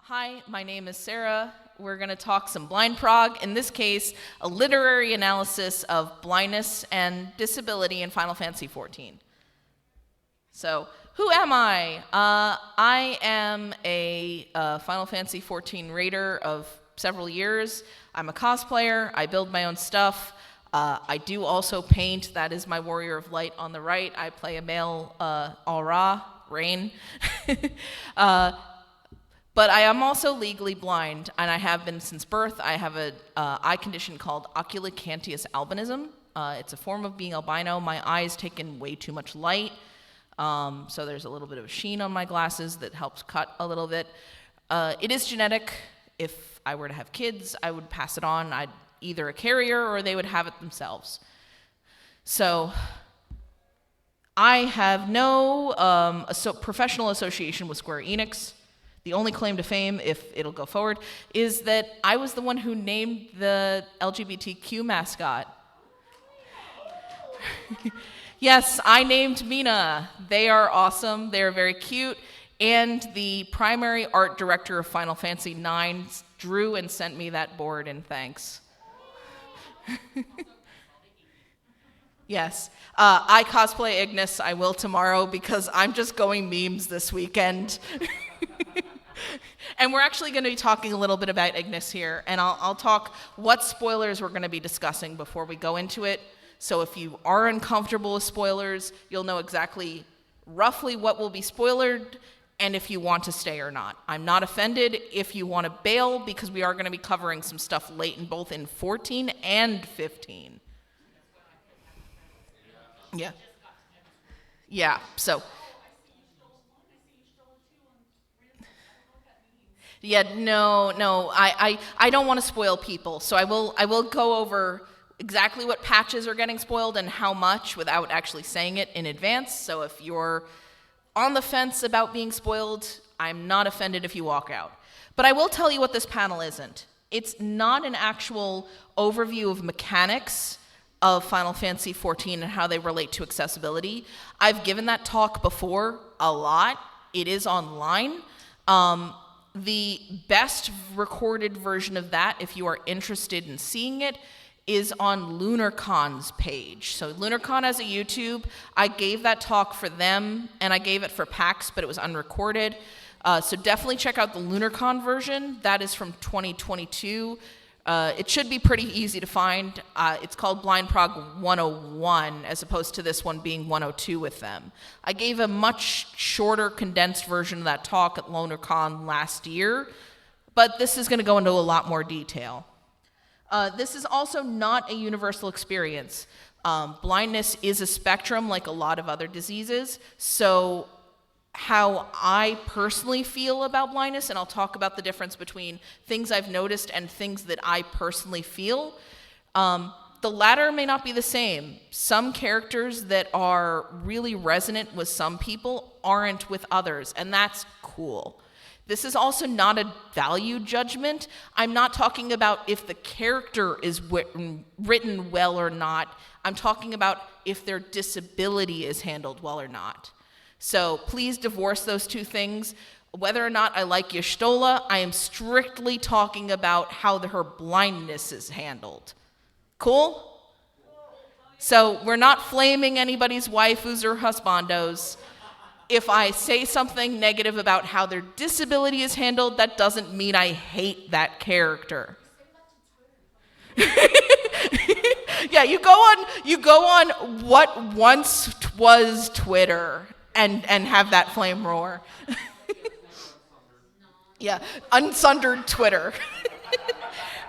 Hi, my name is Sarah. We're going to talk some blind prog, in this case, a literary analysis of blindness and disability in Final Fantasy XIV. So, who am I? I am a Final Fantasy XIV raider of several years. I'm a cosplayer. I build my own stuff. I do also paint. That is my Warrior of Light on the right. I play a male Aura, Rain. But I am also legally blind, and I have been since birth. I have an eye condition called oculocanthus albinism. It's a form of being albino. My eyes take in way too much light, so there's a little bit of a sheen on my glasses that helps cut a little bit. It is genetic. If I were to have kids, I would pass it on. I'd either a carrier or they would have it themselves. So I have no professional association with Square Enix. The only claim to fame, if it'll go forward, is that I was the one who named the LGBTQ mascot. Yes, I named Mina. They are awesome. They are very cute. And the primary art director of Final Fantasy IX drew and sent me that board in thanks. Yes. I cosplay Ignis. I will tomorrow because I'm just going memes this weekend. And we're actually going to be talking a little bit about Ignis here, and I'll talk what spoilers we're going to be discussing before we go into it. So if you are uncomfortable with spoilers, you'll know exactly roughly what will be spoiled and if you want to stay or not. I'm not offended if you want to bail because we are going to be covering some stuff late in both in 14 and 15. Yeah. Yeah, so... Yeah, no, I don't want to spoil people, so I will go over exactly what patches are getting spoiled and how much without actually saying it in advance. So if you're on the fence about being spoiled, I'm not offended if you walk out. But I will tell you what this panel isn't. It's not an actual overview of mechanics of Final Fantasy XIV and how they relate to accessibility. I've given that talk before a lot. It is online. The best recorded version of that, if you are interested in seeing it, is on LunarCon's page. So LunarCon has a YouTube. I gave that talk for them, and I gave it for PAX, but it was unrecorded. So definitely check out the LunarCon version. That is from 2022. It should be pretty easy to find. It's called Blind Prog 101, as opposed to this one being 102 with them. I gave a much shorter, condensed version of that talk at LunarCon last year, but this is going to go into a lot more detail. This is also not a universal experience. Blindness is a spectrum like a lot of other diseases, so how I personally feel about blindness, and I'll talk about the difference between things I've noticed and things that I personally feel. The latter may not be the same. Some characters that are really resonant with some people aren't with others, and that's cool. This is also not a value judgment. I'm not talking about if the character is written well or not. I'm talking about if their disability is handled well or not. So please divorce those two things. Whether or not I like Y'shtola, I am strictly talking about how her blindness is handled. Cool? So we're not flaming anybody's waifus or husbandos. If I say something negative about how their disability is handled, that doesn't mean I hate that character. Yeah, you go on what once was Twitter. And have that flame roar. Yeah, unsundered Twitter.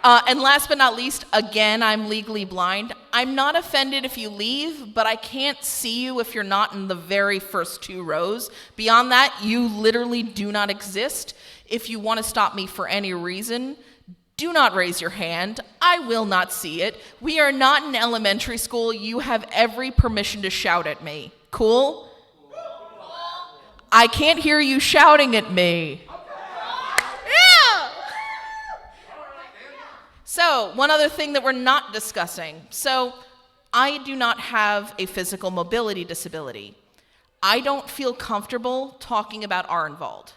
And last but not least, again, I'm legally blind. I'm not offended if you leave, but I can't see you if you're not in the very first 2 rows. Beyond that, you literally do not exist. If you want to stop me for any reason, do not raise your hand. I will not see it. We are not in elementary school. You have every permission to shout at me. Cool? I can't hear you shouting at me. Yeah! So, one other thing that we're not discussing. So, I do not have a physical mobility disability. I don't feel comfortable talking about Arnvald.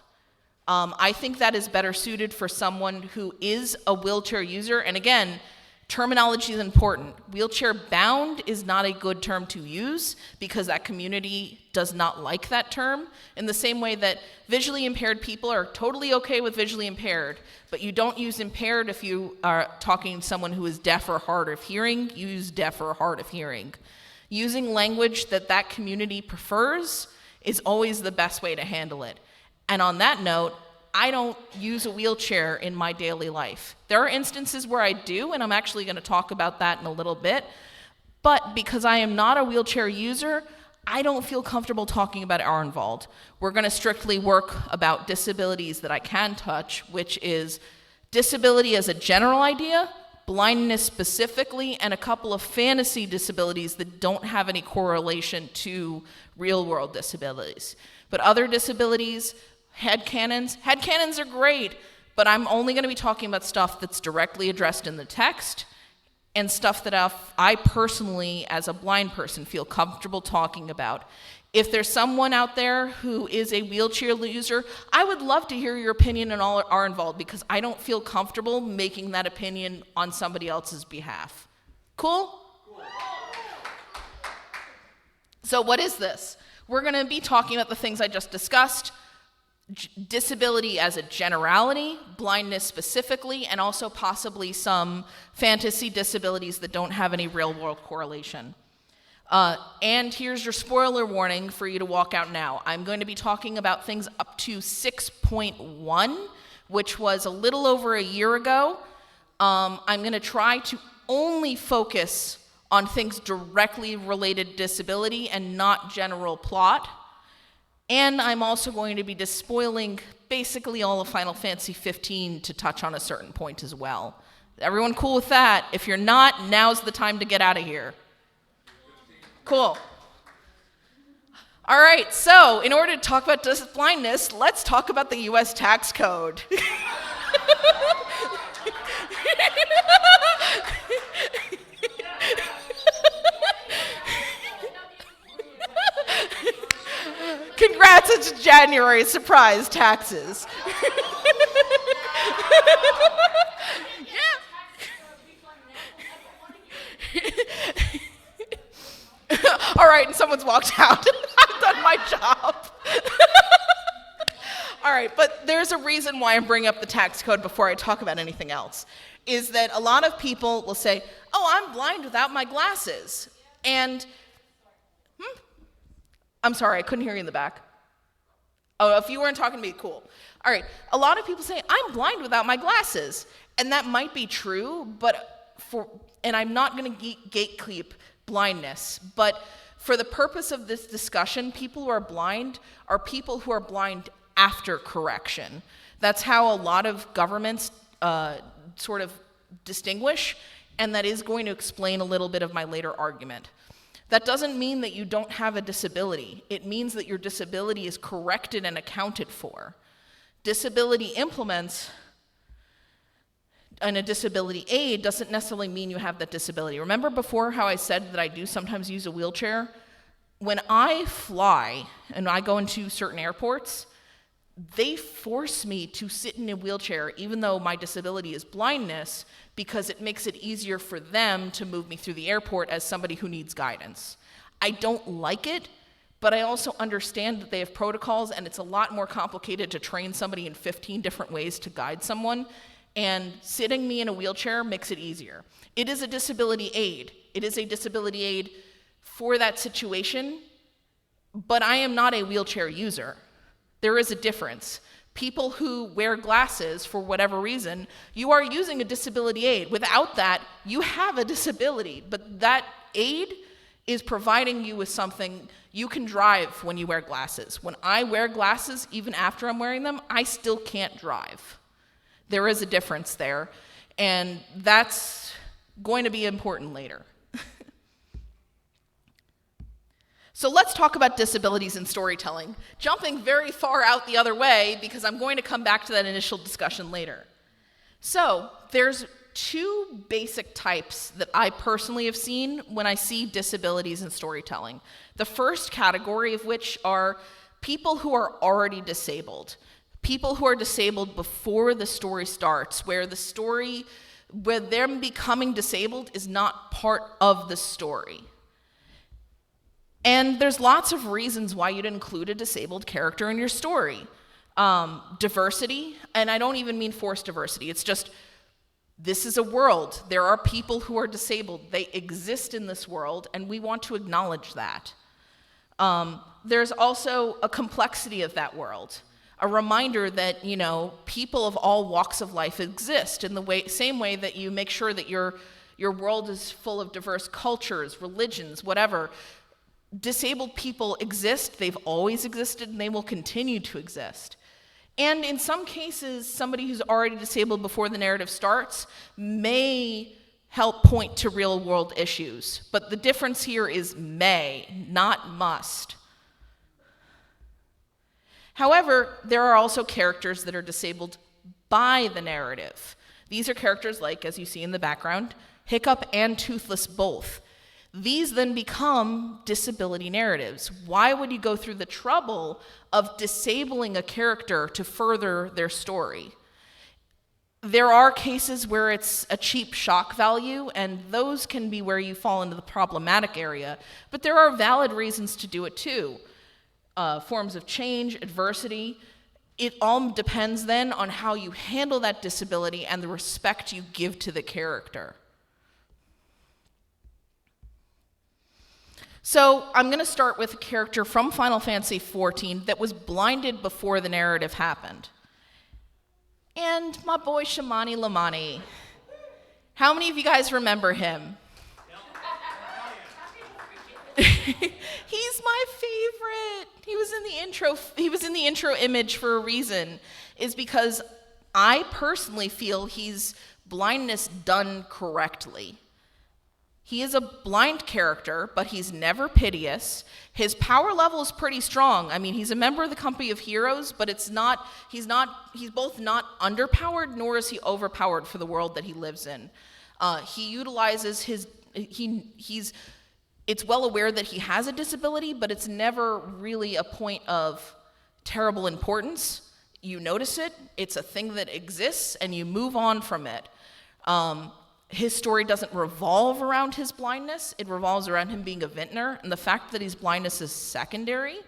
I think that is better suited for someone who is a wheelchair user. And again, terminology is important. Wheelchair bound is not a good term to use because that community does not like that term. In the same way that visually impaired people are totally okay with visually impaired, but you don't use impaired if you are talking to someone who is deaf or hard of hearing. You use deaf or hard of hearing. Using language that that community prefers is always the best way to handle it. And on that note, I don't use a wheelchair in my daily life. There are instances where I do, and I'm actually going to talk about that in a little bit. But because I am not a wheelchair user, I don't feel comfortable talking about Arnwald. We're going to strictly work about disabilities that I can touch, which is disability as a general idea, blindness specifically, and a couple of fantasy disabilities that don't have any correlation to real-world disabilities. But other disabilities, headcanons are great, but I'm only going to be talking about stuff that's directly addressed in the text and stuff that I personally, as a blind person, feel comfortable talking about. If there's someone out there who is a wheelchair user, I would love to hear your opinion on all are involved because I don't feel comfortable making that opinion on somebody else's behalf. Cool? So what is this? We're going to be talking about the things I just discussed, disability as a generality, blindness specifically, and also possibly some fantasy disabilities that don't have any real-world correlation. And here's your spoiler warning for you to walk out now. I'm going to be talking about things up to 6.1, which was a little over a year ago. I'm going to try to only focus on things directly related to disability and not general plot. And I'm also going to be despoiling basically all of Final Fantasy XV to touch on a certain point as well. Everyone cool with that? If you're not, now's the time to get out of here. Cool. All right, so in order to talk about blindness, let's talk about the US tax code. Congrats, it's January, surprise, taxes. All right, and someone's walked out. I've done my job. All right, but there's a reason why I'm bringing up the tax code before I talk about anything else, is that a lot of people will say, oh, I'm blind without my glasses. And, I'm sorry, I couldn't hear you in the back. Oh, if you weren't talking to me, cool. All right, a lot of people say, I'm blind without my glasses. And that might be true, and I'm not going to gatekeep blindness, but for the purpose of this discussion, people who are blind are people who are blind after correction. That's how a lot of governments sort of distinguish, and that is going to explain a little bit of my later argument. That doesn't mean that you don't have a disability. It means that your disability is corrected and accounted for. Disability implements and a disability aid doesn't necessarily mean you have that disability. Remember before how I said that I do sometimes use a wheelchair? When I fly and I go into certain airports, they force me to sit in a wheelchair even though my disability is blindness because it makes it easier for them to move me through the airport as somebody who needs guidance. I don't like it, but I also understand that they have protocols and it's a lot more complicated to train somebody in 15 different ways to guide someone, and sitting me in a wheelchair makes it easier. It is a disability aid. It is a disability aid for that situation, but I am not a wheelchair user. There is a difference. People who wear glasses for whatever reason, you are using a disability aid. Without that, you have a disability, but that aid is providing you with something. You can drive when you wear glasses. When I wear glasses, even after I'm wearing them, I still can't drive. There is a difference there, and that's going to be important later. So let's talk about disabilities in storytelling, jumping very far out the other way because I'm going to come back to that initial discussion later. So there's two basic types that I personally have seen when I see disabilities in storytelling. The first category of which are people who are already disabled, people who are disabled before the story starts, where them becoming disabled is not part of the story. And there's lots of reasons why you'd include a disabled character in your story. Diversity, and I don't even mean forced diversity, it's just, this is a world. There are people who are disabled. They exist in this world, and we want to acknowledge that. There's also a complexity of that world. A reminder that, people of all walks of life exist in the same way that you make sure that your world is full of diverse cultures, religions, whatever. Disabled people exist, they've always existed, and they will continue to exist. And in some cases, somebody who's already disabled before the narrative starts may help point to real-world issues. But the difference here is may, not must. However, there are also characters that are disabled by the narrative. These are characters like, as you see in the background, Hiccup and Toothless both. These then become disability narratives. Why would you go through the trouble of disabling a character to further their story? There are cases where it's a cheap shock value, and those can be where you fall into the problematic area, but there are valid reasons to do it too. Forms of change, adversity, it all depends then on how you handle that disability and the respect you give to the character. So I'm going to start with a character from Final Fantasy XIV that was blinded before the narrative happened. And my boy Shamani Lamani. How many of you guys remember him? He's my favorite. He was in the intro image for a reason. Is because I personally feel he's blindness done correctly. He is a blind character, but he's never piteous. His power level is pretty strong. I mean, he's a member of the Company of Heroes, but he's both not underpowered, nor is he overpowered for the world that he lives in. He utilizes it's well aware that he has a disability, but it's never really a point of terrible importance. You notice it, it's a thing that exists, and you move on from it. His story doesn't revolve around his blindness, it revolves around him being a vintner, and the fact that his blindness is secondary,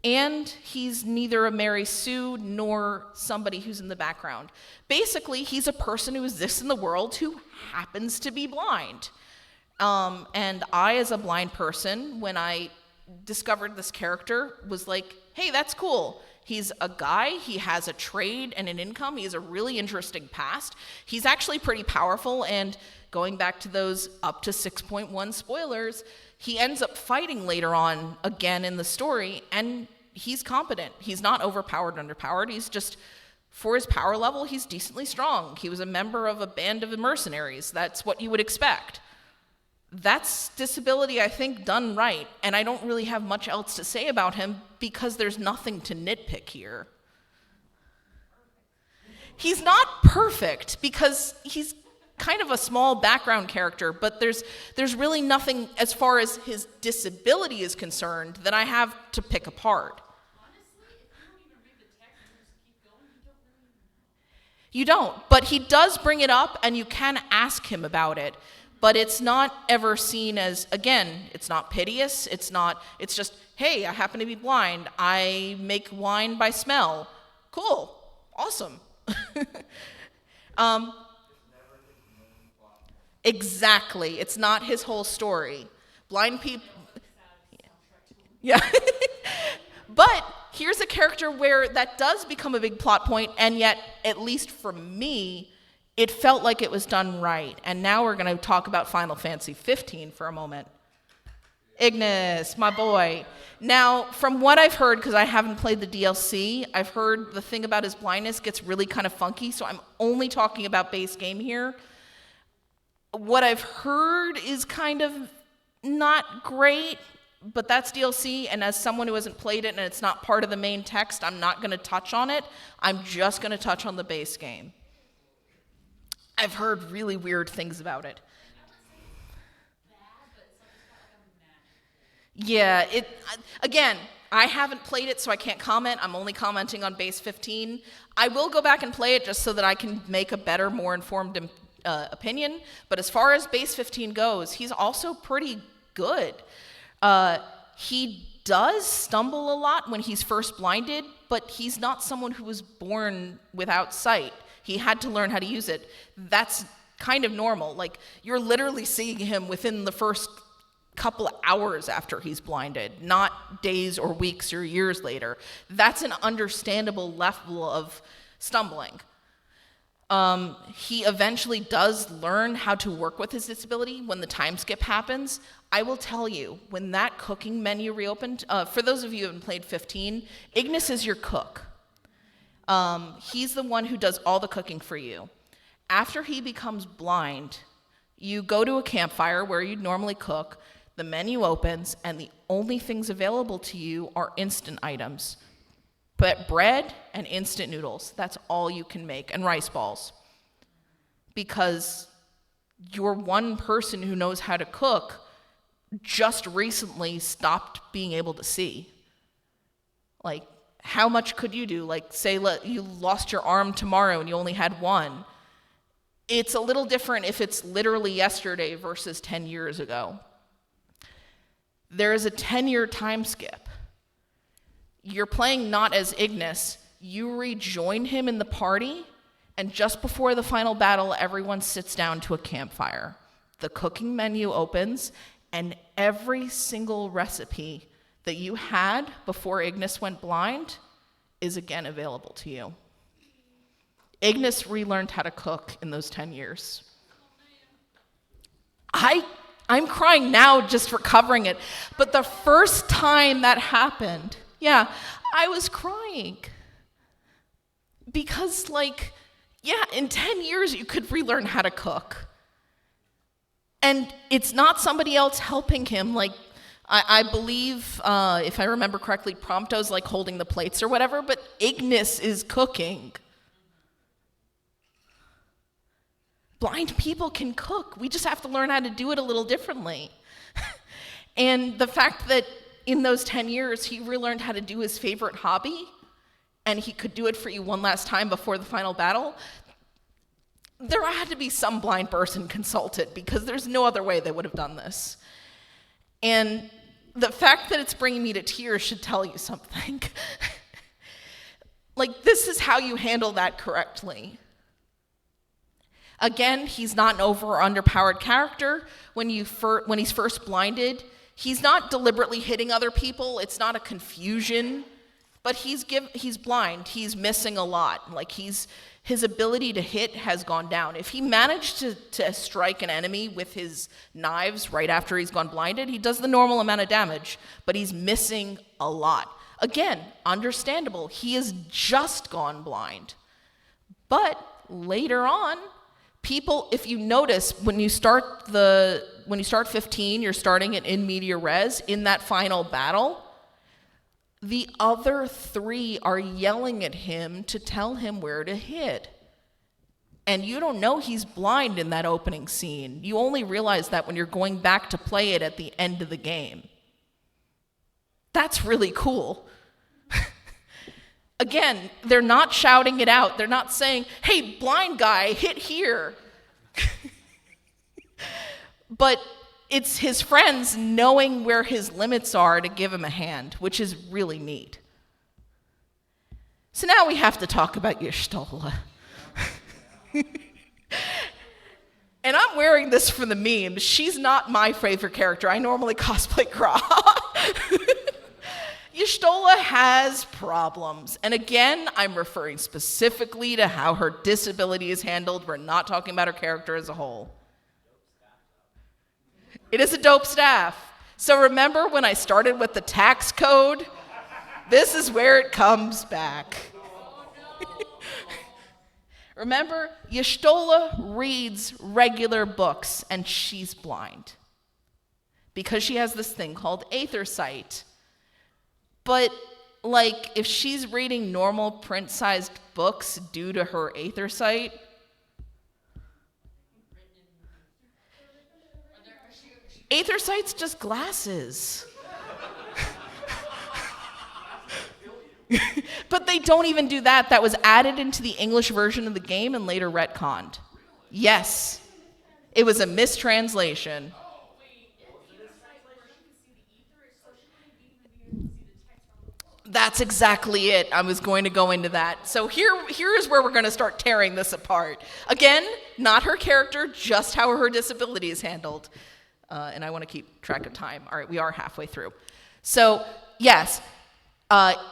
and he's neither a Mary Sue nor somebody who's in the background. Basically, he's a person who exists in the world who happens to be blind. And I, as a blind person, when I discovered this character, was like, hey, that's cool. He's a guy, he has a trade and an income, he has a really interesting past. He's actually pretty powerful, and going back to those up to 6.1 spoilers, he ends up fighting later on again in the story, and he's competent. He's not overpowered, underpowered, he's just, for his power level, he's decently strong. He was a member of a band of mercenaries. That's what you would expect. That's disability, I think, done right, and I don't really have much else to say about him because there's nothing to nitpick here. He's not perfect because he's kind of a small background character, but there's really nothing as far as his disability is concerned that I have to pick apart. Honestly, if you don't even read the text and just keep going, you don't really know. You don't, but he does bring it up, and you can ask him about it. But it's not ever seen as, again, it's not piteous, it's just, hey, I happen to be blind, I make wine by smell. Cool, awesome. Exactly, it's not his whole story. Blind people, yeah. But here's a character where that does become a big plot point, and yet, at least for me, it felt like it was done right. And now we're going to talk about Final Fantasy XV for a moment. Ignis, my boy. Now, from what I've heard, because I haven't played the DLC, I've heard the thing about his blindness gets really kind of funky, so I'm only talking about base game here. What I've heard is kind of not great, but that's DLC, and as someone who hasn't played it and it's not part of the main text, I'm not going to touch on it. I'm just going to touch on the base game. I've heard really weird things about it. Yeah, again, I haven't played it, so I can't comment. I'm only commenting on base 15. I will go back and play it just so that I can make a better, more informed opinion. But as far as base 15 goes, he's also pretty good. He does stumble a lot when he's first blinded, but he's not someone who was born without sight. He had to learn how to use it. That's kind of normal. Like, you're literally seeing him within the first couple of hours after he's blinded, not days or weeks or years later. That's an understandable level of stumbling. He eventually does learn how to work with his disability when the time skip happens. I will tell you, when that cooking menu reopened, for those of you who haven't played 15, Ignis is your cook. He's the one who does all the cooking for you. After he becomes blind, you go to a campfire where you'd normally cook, the menu opens, and the only things available to you are instant items. But bread and instant noodles, that's all you can make, and rice balls. Because your one person who knows how to cook just recently stopped being able to see. Like, how much could you do? Like, say you lost your arm tomorrow and you only had one. It's a little different if it's literally yesterday versus 10 years ago. There is a 10-year time skip. You're playing not as Ignis. You rejoin him in the party, and just before the final battle, everyone sits down to a campfire. The cooking menu opens, and every single recipe that you had before Ignis went blind is again available to you. Ignis relearned how to cook in those 10 years. I'm crying now just for covering it, but the first time that happened, yeah, I was crying. Because, in 10 years you could relearn how to cook. And it's not somebody else helping him. I believe, if I remember correctly, Prompto's holding the plates or whatever, but Ignis is cooking. Blind people can cook. We just have to learn how to do it a little differently. And the fact that in those 10 years, he relearned how to do his favorite hobby, and he could do it for you one last time before the final battle, there had to be some blind person consulted, because there's no other way they would have done this. And the fact that it's bringing me to tears should tell you something. This is how you handle that correctly. Again, he's not an over or underpowered character. When he's first blinded, he's not deliberately hitting other people. It's not a confusion, but he's blind. He's missing a lot. His ability to hit has gone down. If he managed to strike an enemy with his knives right after he's gone blinded, he does the normal amount of damage, but he's missing a lot. Again, understandable. He has just gone blind. But later on, people, if you notice, when you start 15, you're starting it in media res, in that final battle, the other three are yelling at him to tell him where to hit. And you don't know he's blind in that opening scene. You only realize that when you're going back to play it at the end of the game. That's really cool. Again, they're not shouting it out. They're not saying, hey, blind guy, hit here. But it's his friends knowing where his limits are to give him a hand, which is really neat. So now we have to talk about Y'shtola. And I'm wearing this for the memes. She's not my favorite character. I normally cosplay Gra. Y'shtola has problems. And again, I'm referring specifically to how her disability is handled. We're not talking about her character as a whole. It is a dope staff. So remember when I started with the tax code? This is where it comes back. Remember, Y'shtola reads regular books, and she's blind. Because she has this thing called aether sight. But, if she's reading normal print-sized books due to her aether sight, aether sight's just glasses. But they don't even do that. That was added into the English version of the game and later retconned. Yes. It was a mistranslation. That's exactly it. I was going to go into that. So here is where we're going to start tearing this apart. Again, not her character, just how her disability is handled. And I want to keep track of time. All right, we are halfway through. So, yes,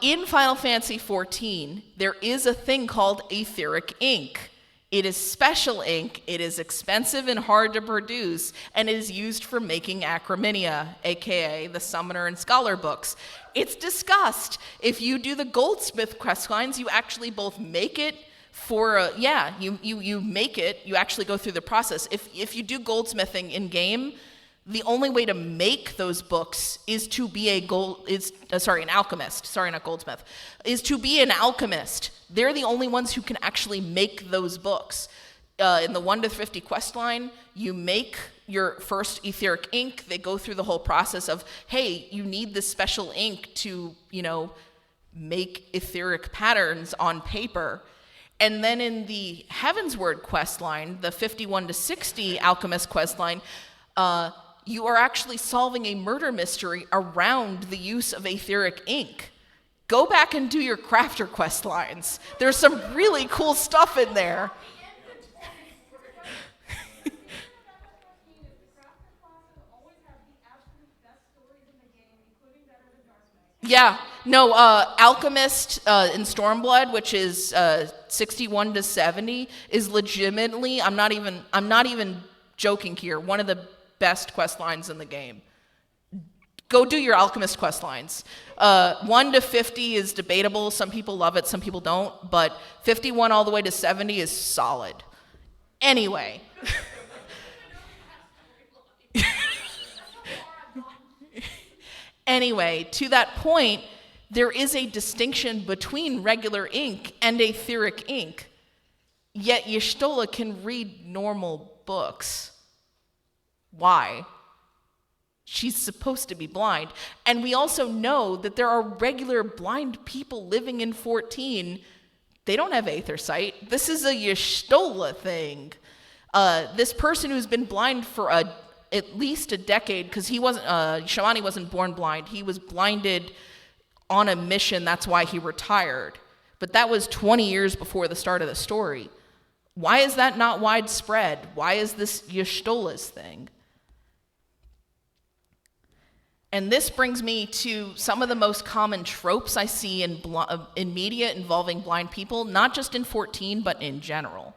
in Final Fantasy XIV, there is a thing called etheric ink. It is special ink, it is expensive and hard to produce, and it is used for making Acromania, aka the Summoner and Scholar books. It's discussed. If you do the Goldsmith questlines, you actually both make it for you make it, you actually go through the process. If you do goldsmithing in game, the only way to make those books is to be an alchemist. Sorry, not goldsmith. Is to be an alchemist. They're the only ones who can actually make those books. In the 1 to 50 quest line, you make your first etheric ink. They go through the whole process of, hey, you need this special ink to, make etheric patterns on paper. And then in the Heavensward quest line, the 51 to 60 alchemist quest line, you are actually solving a murder mystery around the use of etheric ink. Go back and do your crafter quest lines. There's some really cool stuff in there. Yeah, no, Alchemist in Stormblood, which is 61 to 70, is legitimately, I'm not even joking here, one of the best quest lines in the game. Go do your Alchemist quest lines. 1 to 50 is debatable. Some people love it, some people don't. But 51 all the way to 70 is solid. Anyway. Anyway, to that point, there is a distinction between regular ink and etheric ink. Yet Y'shtola can read normal books. Why? She's supposed to be blind. And we also know that there are regular blind people living in 14. They don't have aether sight. This is a Y'shtola thing. This person who's been blind for at least a decade, because Shamani wasn't born blind. He was blinded on a mission. That's why he retired. But that was 20 years before the start of the story. Why is that not widespread? Why is this Y'shtola's thing? And this brings me to some of the most common tropes I see in media involving blind people, not just in 14, but in general.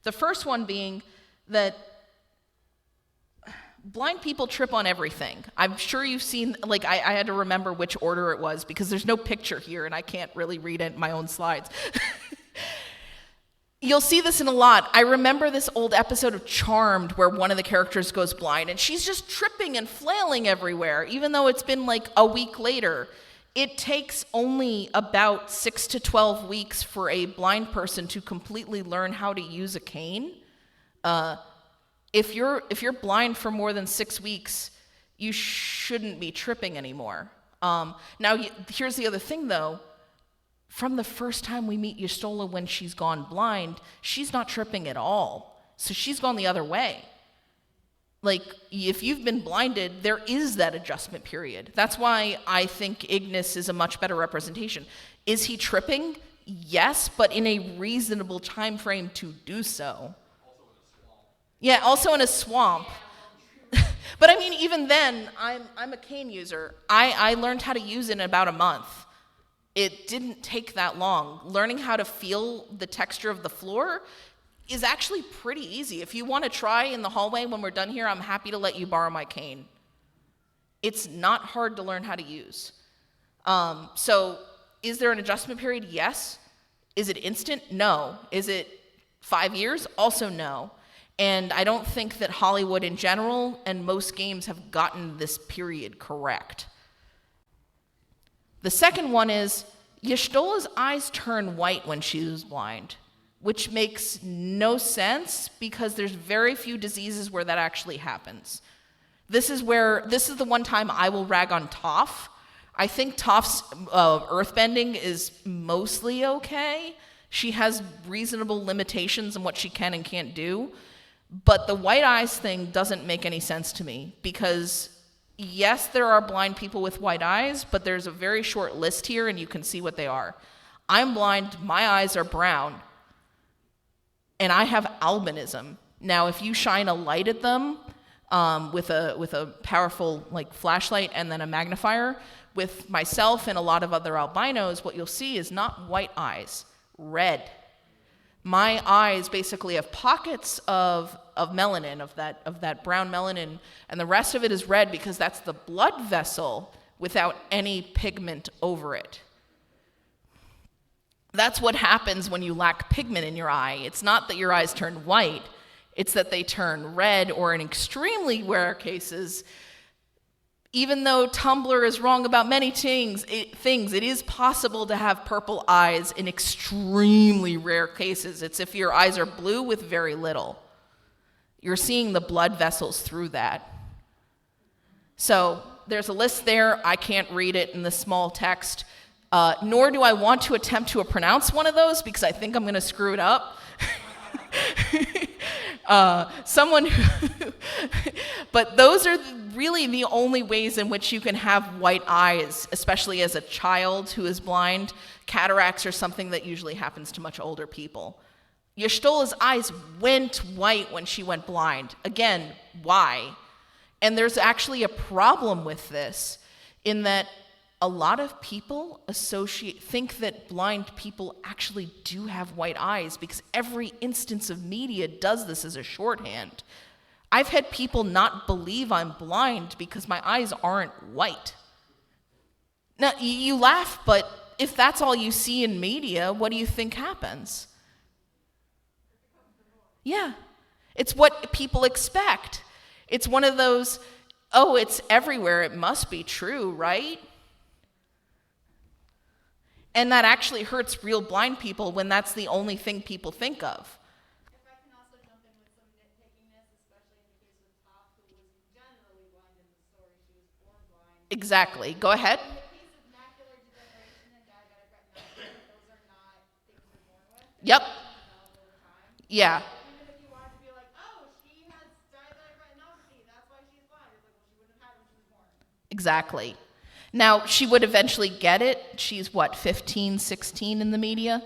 The first one being that blind people trip on everything. I'm sure you've seen, I had to remember which order it was because there's no picture here and I can't really read it in my own slides. You'll see this in a lot. I remember this old episode of Charmed where one of the characters goes blind and she's just tripping and flailing everywhere, even though it's been a week later. It takes only about 6 to 12 weeks for a blind person to completely learn how to use a cane. If you're blind for more than 6 weeks, you shouldn't be tripping anymore. Now, here's the other thing, though. From the first time we meet Y'shtola when she's gone blind, she's not tripping at all. So she's gone the other way. If you've been blinded, there is that adjustment period. That's why I think Ignis is a much better representation. Is he tripping? Yes, but in a reasonable time frame to do so. Yeah, also in a swamp. But I mean, even then, I'm a cane user. I learned how to use it in about a month. It didn't take that long. Learning how to feel the texture of the floor is actually pretty easy. If you want to try in the hallway when we're done here, I'm happy to let you borrow my cane. It's not hard to learn how to use. So is there an adjustment period? Yes. Is it instant? No. Is it 5 years? Also no. And I don't think that Hollywood in general and most games have gotten this period correct. The second one is Y'shtola's eyes turn white when she's blind, which makes no sense because there's very few diseases where that actually happens. This is the one time I will rag on Toph. I think Toph's earthbending is mostly okay. She has reasonable limitations on what she can and can't do. But the white eyes thing doesn't make any sense to me because, yes, there are blind people with white eyes, but there's a very short list here and you can see what they are. I'm blind, my eyes are brown, and I have albinism. Now, if you shine a light at them with a powerful like flashlight and then a magnifier, with myself and a lot of other albinos, what you'll see is not white eyes, red. My eyes basically have pockets of melanin, of that brown melanin, and the rest of it is red because that's the blood vessel without any pigment over it. That's what happens when you lack pigment in your eye. It's not that your eyes turn white, it's that they turn red, or in extremely rare cases, even though Tumblr is wrong about many things, it is possible to have purple eyes in extremely rare cases. It's if your eyes are blue with very little. You're seeing the blood vessels through that. So there's a list there. I can't read it in the small text, nor do I want to attempt to pronounce one of those because I think I'm going to screw it up. But those are really the only ways in which you can have white eyes, especially as a child who is blind. Cataracts are something that usually happens to much older people. Y'shtola's eyes went white when she went blind. Again, why? And there's actually a problem with this in that a lot of people think that blind people actually do have white eyes because every instance of media does this as a shorthand. I've had people not believe I'm blind because my eyes aren't white. Now, you laugh, but if that's all you see in media, what do you think happens? Yeah, it's what people expect. It's one of those, oh, it's everywhere, it must be true, right? And that actually hurts real blind people when that's the only thing people think of. If I can also jump in with some nitpickiness, especially in the case with Toph, who was generally blind in the story. She was born blind. Exactly. Go ahead. In the case of macular degeneration and diabetic retinopathy, those are not things you're born with. Yep. Develop over time. Yeah. Even if you wanted to be like, oh, she has diabetic retinopathy, that's why she's blind. It's like, well, she wouldn't have had it when she was born. Exactly. Now, she would eventually get it. She's, 15, 16 in the media?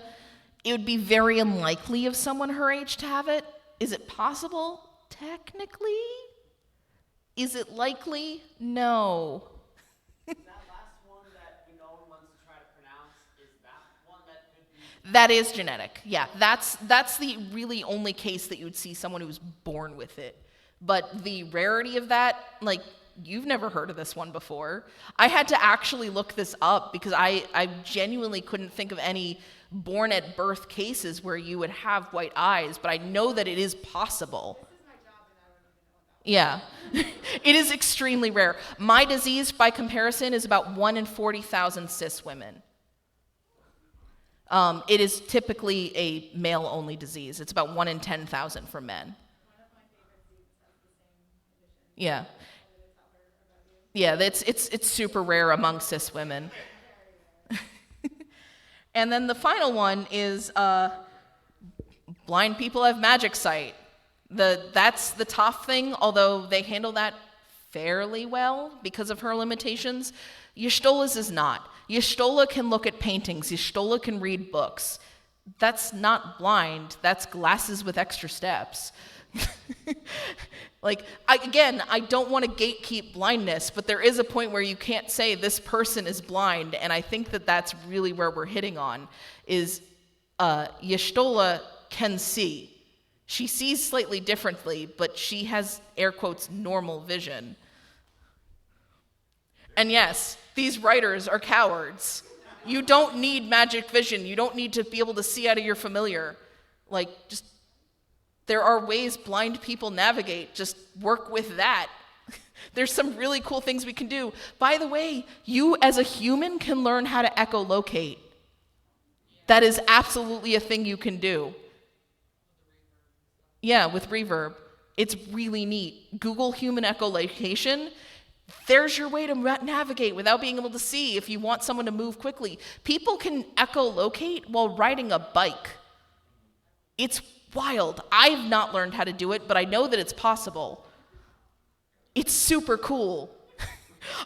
It would be very unlikely of someone her age to have it. Is it possible? Technically. Is it likely? No. That last one that no one wants to try to pronounce, is that one that could be? That is genetic. Yeah, that's the really only case that you would see someone who's born with it. But the rarity of that, you've never heard of this one before. I had to actually look this up because I genuinely couldn't think of any born at birth cases where you would have white eyes, but I know that it is possible. This is my job, and I don't even know what that Yeah. It is extremely rare. My disease, by comparison, is about 1 in 40,000 cis women. It is typically a male-only disease. It's about 1 in 10,000 for men. One of my favorite seeds has the same condition. Yeah. I would tell her about you. Yeah, it's super rare among cis women. And then the final one is blind people have magic sight. That's the tough thing, although they handle that fairly well because of her limitations. Y'shtola's is not. Y'shtola can look at paintings. Y'shtola can read books. That's not blind. That's glasses with extra steps. I don't want to gatekeep blindness, but there is a point where you can't say this person is blind, and I think that that's really where we're hitting on, is Y'shtola can see. She sees slightly differently, but she has, air quotes, normal vision. And yes, these writers are cowards. You don't need magic vision. You don't need to be able to see out of your familiar. There are ways blind people navigate. Just work with that. There's some really cool things we can do. By the way, you as a human can learn how to echolocate. That is absolutely a thing you can do. Yeah, with reverb. It's really neat. Google human echolocation. There's your way to navigate without being able to see if you want someone to move quickly. People can echolocate while riding a bike. It's wild. I've not learned how to do it, but I know that it's possible. It's super cool.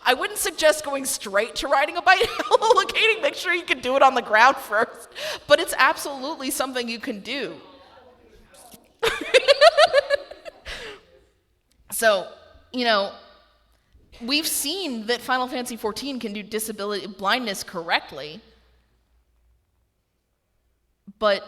I wouldn't suggest going straight to riding a bike echolocating. Make sure you can do it on the ground first. But it's absolutely something you can do. So, we've seen that Final Fantasy XIV can do blindness correctly, but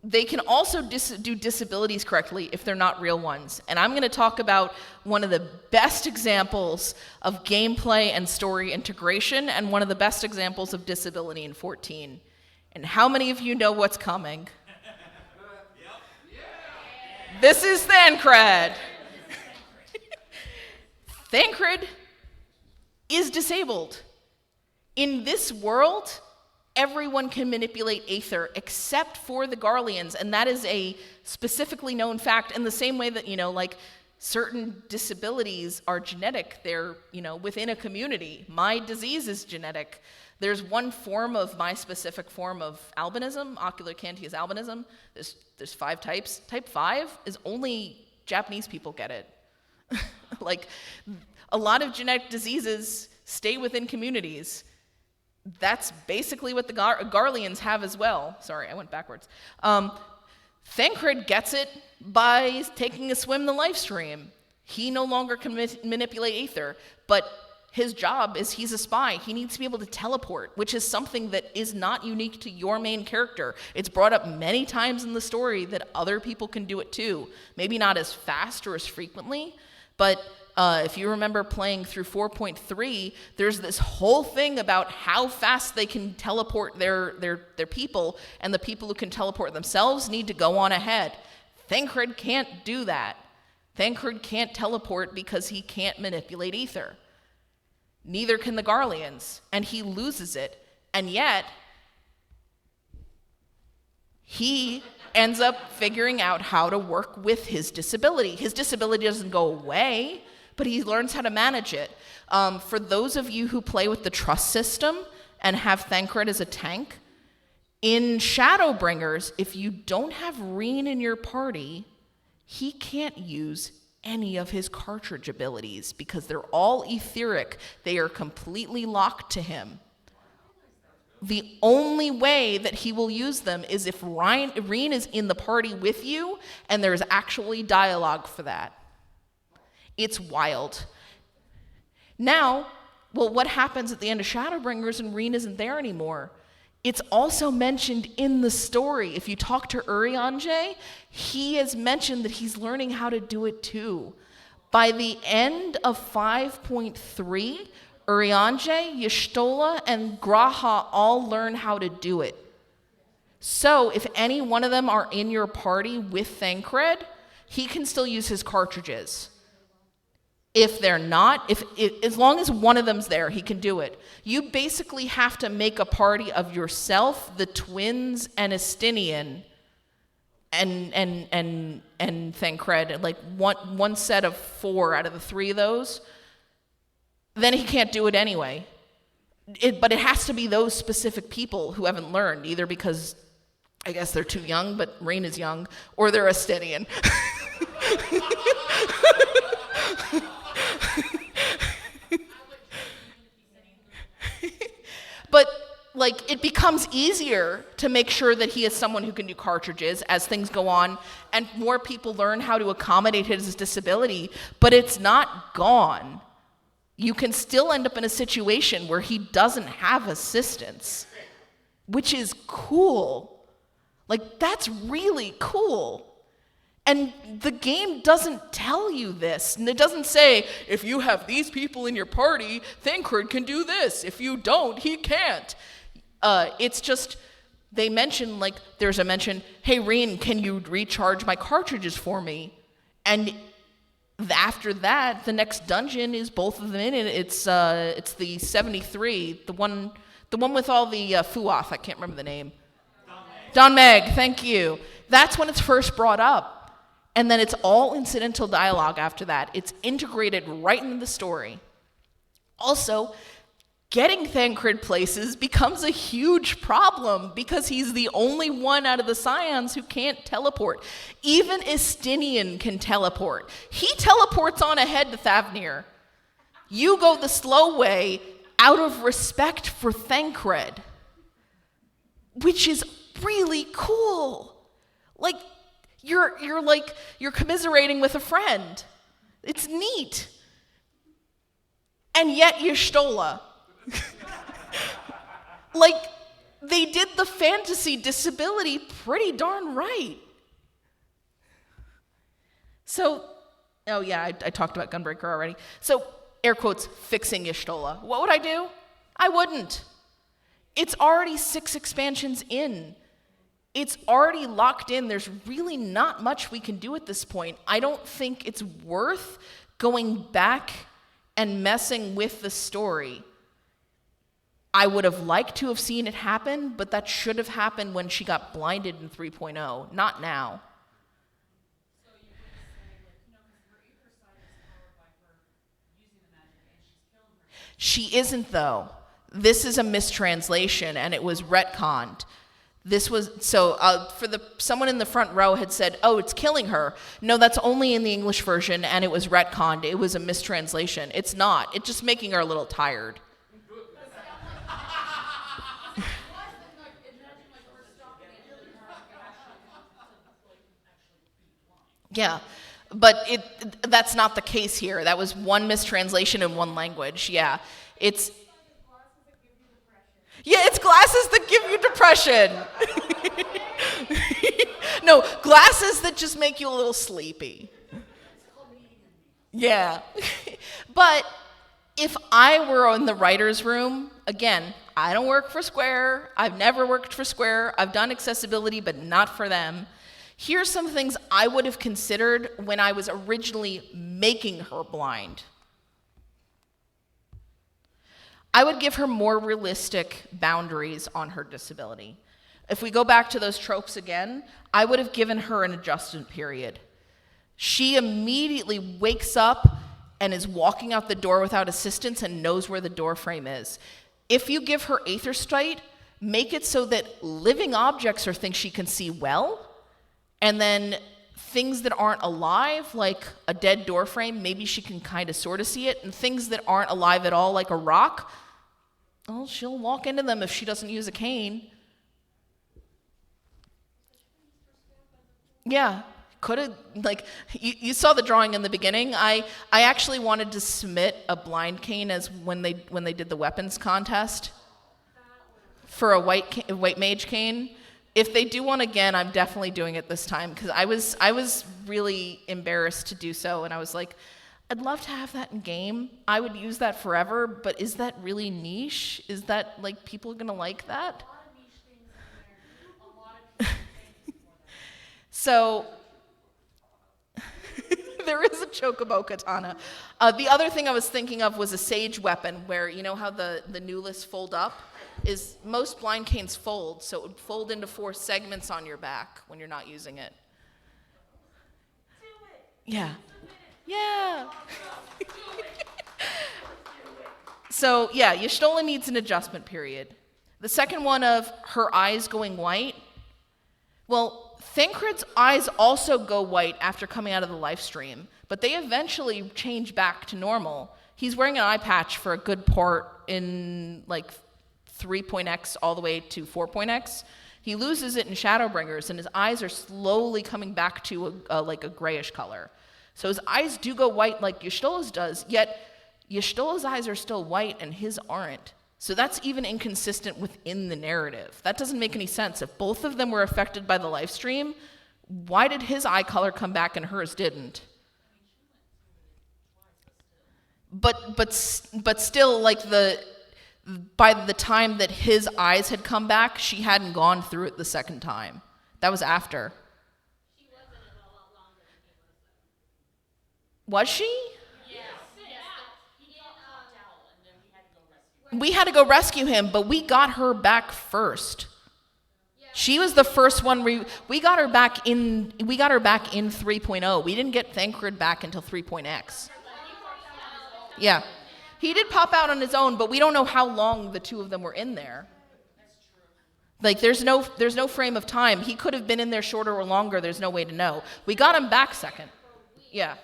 they can also do disabilities correctly if they're not real ones. And I'm going to talk about one of the best examples of gameplay and story integration and one of the best examples of disability in 14. And how many of you know what's coming? This is Thancred. Thancred is disabled. In this world, everyone can manipulate Aether except for the Garleans, and that is a specifically known fact in the same way that, certain disabilities are genetic. They're, within a community. My disease is genetic. There's one form of my specific form of albinism, ocular cantius albinism. There's 5 types. Type 5 is only Japanese people get it. A lot of genetic diseases stay within communities. That's basically what the Garleans have as well. Sorry, I went backwards. Thancred gets it by taking a swim in the life stream. He no longer can manipulate Aether, but his job is he's a spy. He needs to be able to teleport, which is something that is not unique to your main character. It's brought up many times in the story that other people can do it too. Maybe not as fast or as frequently, but if you remember playing through 4.3, there's this whole thing about how fast they can teleport their people, and the people who can teleport themselves need to go on ahead. Thancred can't do that. Thancred can't teleport because he can't manipulate Aether. Neither can the Garleans, and he loses it. And yet, he ends up figuring out how to work with his disability. His disability doesn't go away, but he learns how to manage it. For those of you who play with the trust system and have Thancred as a tank, in Shadowbringers, if you don't have Reen in your party, he can't use any of his cartridge abilities because they're all etheric. They are completely locked to him. The only way that he will use them is if Reen is in the party with you and there's actually dialogue for that. It's wild. Now, what happens at the end of Shadowbringers and Reen isn't there anymore? It's also mentioned in the story. If you talk to Urianger, he has mentioned that he's learning how to do it too. By the end of 5.3, Urianger, Y'shtola, and Graha all learn how to do it. So if any one of them are in your party with Thancred, he can still use his cartridges. If they're not, as long as one of them's there, he can do it. You basically have to make a party of yourself, the twins, and Estinian, and Thancred, like one set of 4 out of the 3 of those. Then he can't do it anyway. But it has to be those specific people who haven't learned, either because I guess they're too young, but Rain is young, or they're Estinian. But it becomes easier to make sure that he is someone who can do cartridges as things go on, and more people learn how to accommodate his disability, but it's not gone. You can still end up in a situation where he doesn't have assistance, which is cool. That's really cool. And the game doesn't tell you this. And it doesn't say, if you have these people in your party, Thancred can do this. If you don't, he can't. It's just, they mention, there's a mention, hey, Reen, can you recharge my cartridges for me? And after that, the next dungeon is both of them in it. It's the 73, the one with all the Fuoth. I can't remember the name. Don Meg, thank you. That's when it's first brought up. And then it's all incidental dialogue after that. It's integrated right into the story. Also, getting Thancred places becomes a huge problem because he's the only one out of the Scions who can't teleport. Even Estinian can teleport. He teleports on ahead to Thavnir. You go the slow way out of respect for Thancred, which is really cool. Like, you're commiserating with a friend. It's neat. And yet Y'shtola. Like, they did the fantasy disability pretty darn right. So, oh yeah, I talked about Gunbreaker already. So, air quotes, fixing Y'shtola. What would I do? I wouldn't. It's already 6 expansions in. It's already locked in. There's really not much we can do at this point. I don't think it's worth going back and messing with the story. I would have liked to have seen it happen, but that should have happened when she got blinded in 3.0, not now. So you would say, like, no, because her ether side is powered by her using the magic and she's killing her. She isn't, though. This is a mistranslation, and it was retconned. This was, so someone in the front row had said, oh, it's killing her. No, that's only in the English version, and it was retconned. It was a mistranslation. It's not. It's just making her a little tired. Yeah, but that's not the case here. That was one mistranslation in one language. Yeah, it's glasses that give you depression. No, glasses that just make you a little sleepy. Yeah. But if I were in the writer's room, again, I don't work for Square. I've never worked for Square. I've done accessibility, but not for them. Here's some things I would have considered when I was originally making her blind. I would give her more realistic boundaries on her disability. If we go back to those tropes again, I would have given her an adjustment period. She immediately wakes up and is walking out the door without assistance and knows where the door frame is. If you give her aether sight, make it so that living objects are things she can see well, and then things that aren't alive, like a dead door frame, maybe she can kind of sort of see it, and things that aren't alive at all, like a rock, well, she'll walk into them if she doesn't use a cane. Yeah, could have, like, you saw the drawing in the beginning. I actually wanted to submit a blind cane as when they did the weapons contest for a white mage cane. If they do one again, I'm definitely doing it this time, because I was really embarrassed to do so, and I was like, I'd love to have that in game. I would use that forever, but is that really niche? Is that, like, people gonna like that? So, there is a chocobo katana. The other thing I was thinking of was a sage weapon, where, you know how the newless fold up? Is most blind canes fold, so it would fold into 4 segments on your back when you're not using it. Yeah. Yeah. So, yeah, Y'shtola needs an adjustment period. The second one of her eyes going white. Well, Thancred's eyes also go white after coming out of the live stream, but they eventually change back to normal. He's wearing an eye patch for a good part in, like, 3.x all the way to 4.x. He loses it in Shadowbringers, and his eyes are slowly coming back to a grayish color. So his eyes do go white like Y'shtola's does, yet Y'shtola's eyes are still white and his aren't. So that's even inconsistent within the narrative. That doesn't make any sense. If both of them were affected by the live stream, why did his eye color come back and hers didn't? But still, like, by the time that his eyes had come back, she hadn't gone through it the second time. That was after. She wasn't in a lot longer than he was, though. Was she? Yes. He popped out, and then we had to go rescue him. We had to go rescue him, but we got her back first. Yeah, She was the first one. We got her back in 3.0. We didn't get Thancred back until 3.x. Yeah. He did pop out on his own, but we don't know how long the two of them were in there. Like, there's no frame of time. He could have been in there shorter or longer. There's no way to know. We got him back second. Yeah.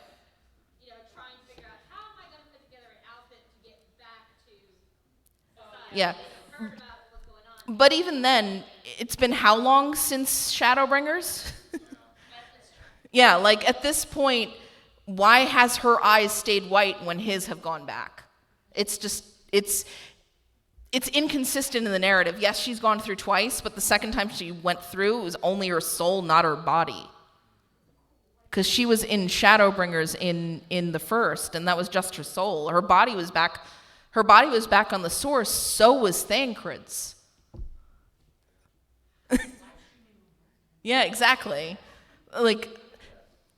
You know, trying to figure out how am I going to put together an outfit to get back to Yeah. heard about what's going on. But even then, it's been how long since Shadowbringers? Yeah, like at this point, why has her eyes stayed white when his have gone back? It's just, it's inconsistent in the narrative. Yes, she's gone through twice, but the second time she went through, it was only her soul, not her body. Because she was in Shadowbringers in the first, and that was just her soul. Her body was back on the source, so was Thancred's. Yeah, exactly. Like,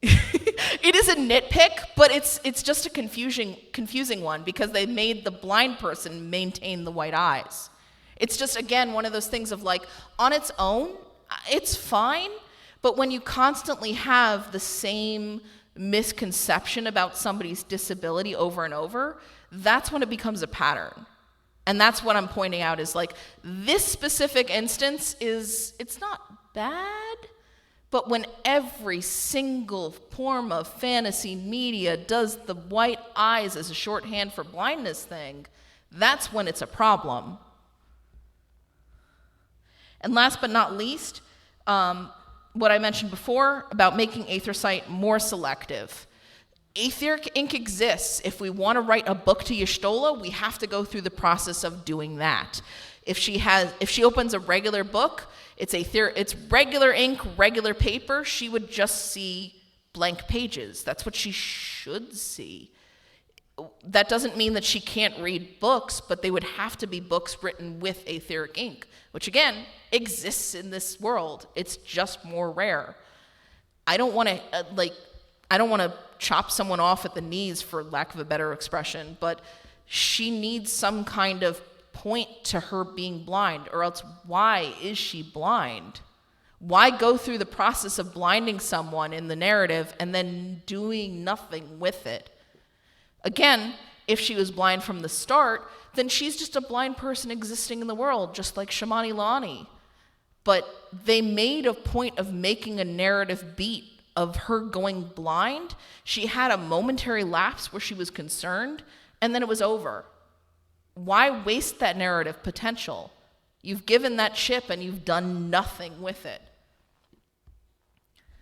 it is a nitpick, but it's just a confusing one because they made the blind person maintain the white eyes. It's just, again, one of those things of like, on its own, it's fine, but when you constantly have the same misconception about somebody's disability over and over, that's when it becomes a pattern. And that's what I'm pointing out is like, this specific instance it's not bad, but when every single form of fantasy media does the white eyes as a shorthand for blindness thing, that's when it's a problem. And last but not least, what I mentioned before about making Aethersight more selective. Aetheric ink exists. If we want to write a book to Y'shtola, we have to go through the process of doing that. If she opens a regular book, it's regular ink, regular paper, she would just see blank pages. That's what she should see. That doesn't mean that she can't read books, but they would have to be books written with Aetheric ink, which again, exists in this world. It's just more rare. I don't want to chop someone off at the knees, for lack of a better expression, but she needs some kind of point to her being blind, or else why is she blind? Why go through the process of blinding someone in the narrative and then doing nothing with it? Again, if she was blind from the start, then she's just a blind person existing in the world, just like Shamani Lani. But they made a point of making a narrative beat of her going blind. She had a momentary lapse where she was concerned, and then it was over. Why waste that narrative potential? You've given that chip and you've done nothing with it.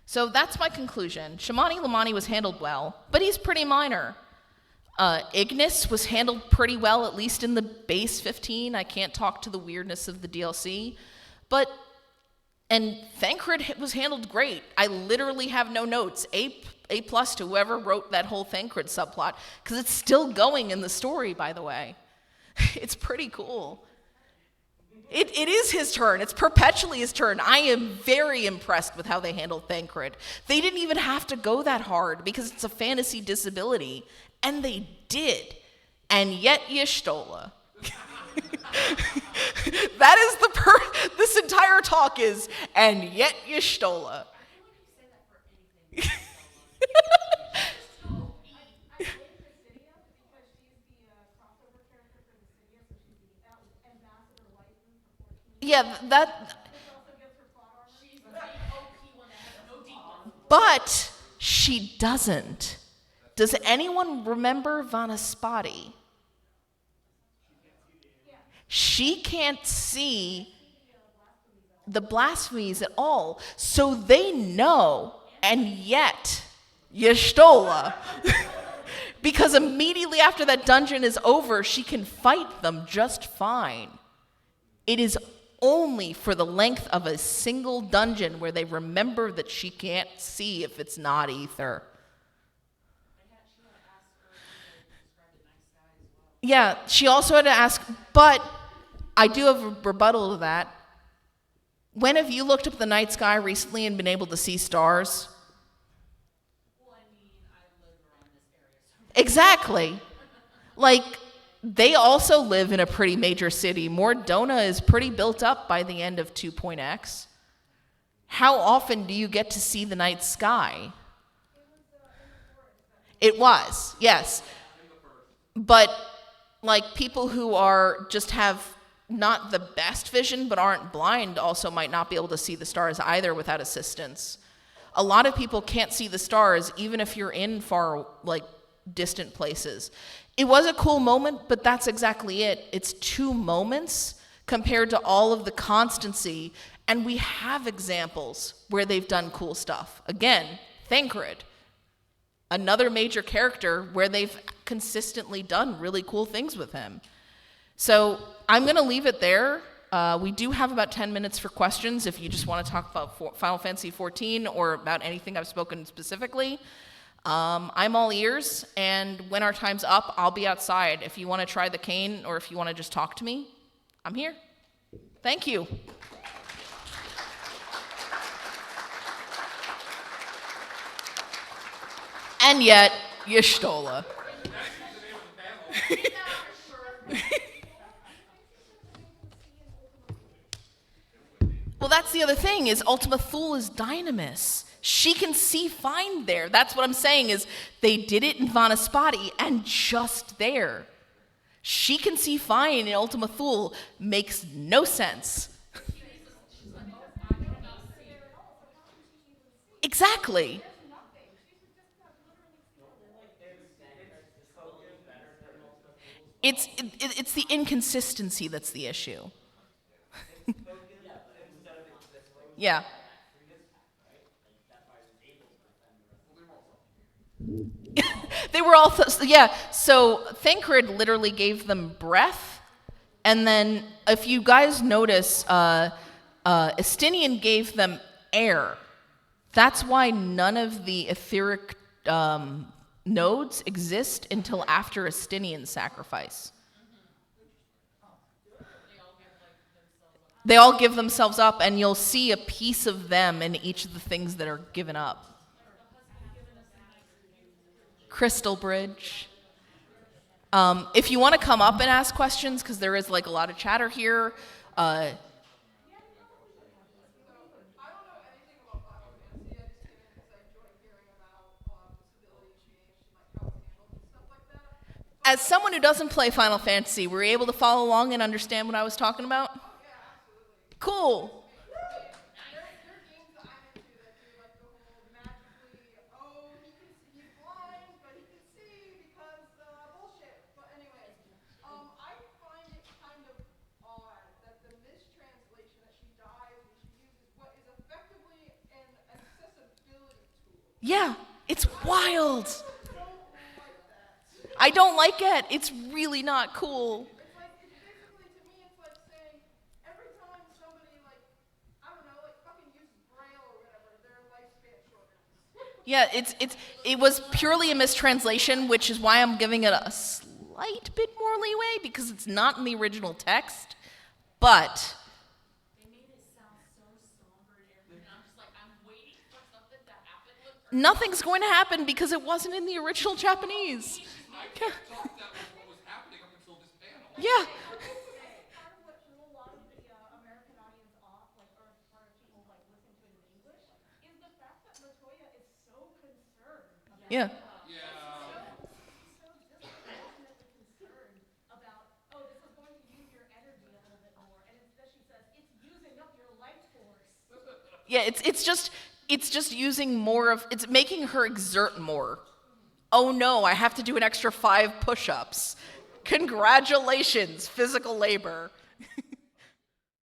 So that's my conclusion. Shamani Lamani was handled well, but he's pretty minor. Ignis was handled pretty well, at least in the base 15. I can't talk to the weirdness of the DLC. And Thancred was handled great. I literally have no notes. A plus to whoever wrote that whole Thancred subplot, because it's still going in the story, by the way. It's pretty cool. It is his turn. It's perpetually his turn. I am very impressed with how they handled Thancred. They didn't even have to go that hard because it's a fantasy disability. And they did. And yet Y'shtola. That is this entire talk is, and yet Y'shtola. Yeah, but she doesn't. Does anyone remember Vanaspati? She can't see the blasphemies at all, so they know, and yet Y'shtola. Because immediately after that dungeon is over, she can fight them just fine. It is only for the length of a single dungeon where they remember that she can't see if it's not ether. Yeah, she also had to ask, but I do have a rebuttal to that. When have you looked up the night sky recently and been able to see stars? Well, I mean, I live around this area, so. Exactly. Like, they also live in a pretty major city. Mordona is pretty built up by the end of 2.x. How often do you get to see the night sky? It was, yes. But like people who are just have not the best vision but aren't blind also might not be able to see the stars either without assistance. A lot of people can't see the stars even if you're in far, like, distant places. It was a cool moment, but that's exactly it. It's 2 moments compared to all of the constancy, and we have examples where they've done cool stuff. Again, Thancred, another major character where they've consistently done really cool things with him. So I'm going to leave it there. We do have about 10 minutes for questions if you just want to talk about Final Fantasy XIV or about anything I've spoken specifically. I'm all ears, and when our time's up, I'll be outside. If you want to try the cane or if you want to just talk to me, I'm here. Thank you. And yet, Y'shtola. Well, that's the other thing, is Ultima Thule is Dynamis. She can see fine there. That's what I'm saying, is they did it in Vanaspati and just there. She can see fine in Ultima Thule makes no sense. Exactly. It's the inconsistency that's the issue. Yeah. They were all, yeah, so Thancred literally gave them breath, and then if you guys notice, Estinian gave them air. That's why none of the etheric nodes exist until after Estinian's sacrifice. They all give themselves up, and you'll see a piece of them in each of the things that are given up. Crystal Bridge. If you want to come up and ask questions, because there is like a lot of chatter here. I don't know anything about Final Fantasy. I just came in because I enjoy hearing about disability change and like how it's handled and stuff like that. As someone who doesn't play Final Fantasy, were you able to follow along and understand what I was talking about? Yeah, absolutely. Cool. There are games that I'm into that do like the whole magically, oh, he's blind, but he can see because bullshit. But anyways, I find it kind of odd that the mistranslation that she dies and she uses what is effectively an accessibility tool. Yeah, it's wild. I don't like that. I don't like it. It's really not cool. It's like, it's basically, to me, it's like saying every time somebody, like, I don't know, like fucking uses Braille or whatever, their lifespan shortens. Yeah, it was purely a mistranslation, which is why I'm giving it a slight bit more leeway, because it's not in the original text. But They made it sound so somber and everything. I'm just like, I'm waiting for something to happen with her. nothing's going to happen because it wasn't in the original Japanese. I can't talk that was what was happening up until this panel. Yeah. Part of what threw a lot of the American audience off, like, or part of people like listening to it in English, is the fact that Latoya is so concerned about Yeah. so disproportionately concerned about, oh, this is going to use your energy a little bit more, and instead she says it's using up your life force. Yeah, it's just using more of, it's making her exert more. Oh no, I have to do an extra 5 push-ups. Congratulations, physical labor.